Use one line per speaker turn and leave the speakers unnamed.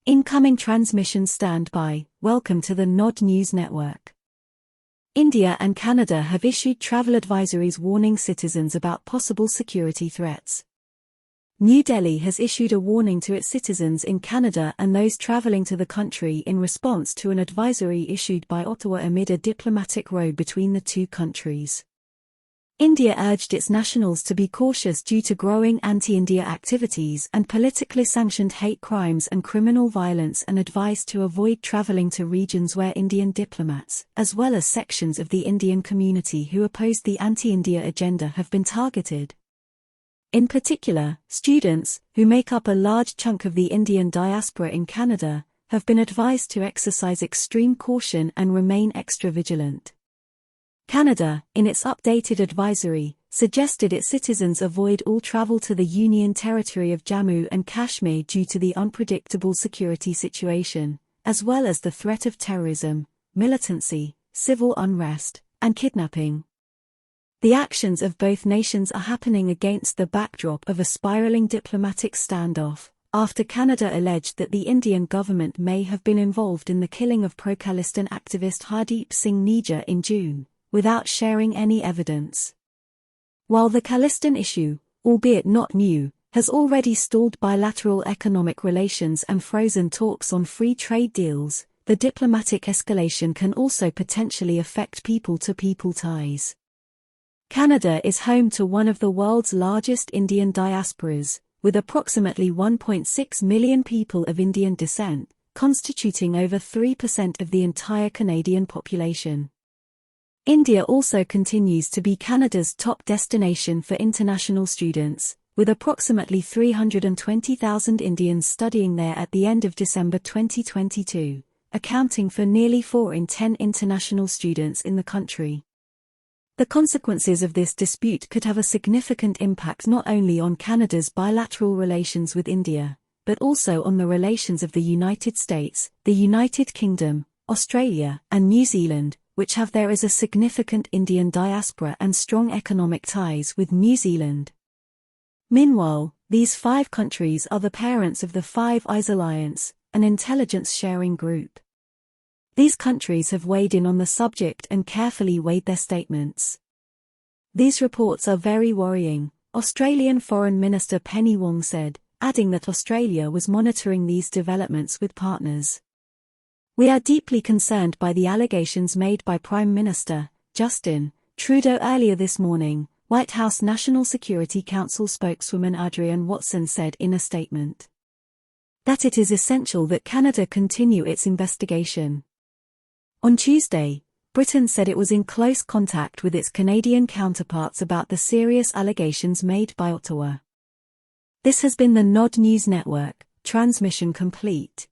Incoming transmission standby. Welcome to the Nod News Network. India and Canada have issued travel advisories warning citizens about possible security threats. New Delhi has issued a warning to its citizens in Canada and those travelling to the country in response to an advisory issued by Ottawa amid a diplomatic row between the two countries. India urged its nationals to be cautious due to growing anti-India activities and politically sanctioned hate crimes and criminal violence, and advised to avoid travelling to regions where Indian diplomats, as well as sections of the Indian community who oppose the anti-India agenda, have been targeted. In particular, students, who make up a large chunk of the Indian diaspora in Canada, have been advised to exercise extreme caution and remain extra vigilant. Canada, in its updated advisory, suggested its citizens avoid all travel to the Union Territory of Jammu and Kashmir due to the unpredictable security situation, as well as the threat of terrorism, militancy, civil unrest, and kidnapping. The actions of both nations are happening against the backdrop of a spiraling diplomatic standoff, after Canada alleged that the Indian government may have been involved in the killing of pro-Khalistan activist Hardeep Singh Nijjar in June, without sharing any evidence. While the Khalistan issue, albeit not new, has already stalled bilateral economic relations and frozen talks on free trade deals, the diplomatic escalation can also potentially affect people-to-people ties. Canada is home to one of the world's largest Indian diasporas, with approximately 1.6 million people of Indian descent, constituting over 3% of the entire Canadian population. India also continues to be Canada's top destination for international students, with approximately 320,000 Indians studying there at the end of December 2022, accounting for nearly 4 in 10 international students in the country. The consequences of this dispute could have a significant impact not only on Canada's bilateral relations with India, but also on the relations of the United States, the United Kingdom, Australia, and New Zealand, which have there is a significant Indian diaspora and strong economic ties with New Zealand. Meanwhile, these 5 countries are the parents of the Five Eyes Alliance, an intelligence-sharing group. These countries have weighed in on the subject and carefully weighed their statements. These reports are very worrying, Australian Foreign Minister Penny Wong said, adding that Australia was monitoring these developments with partners. We are deeply concerned by the allegations made by Prime Minister Justin Trudeau earlier this morning, White House National Security Council spokeswoman Adrienne Watson said in a statement. That it is essential that Canada continue its investigation. On Tuesday, Britain said it was in close contact with its Canadian counterparts about the serious allegations made by Ottawa. This has been the Nod News Network, transmission complete.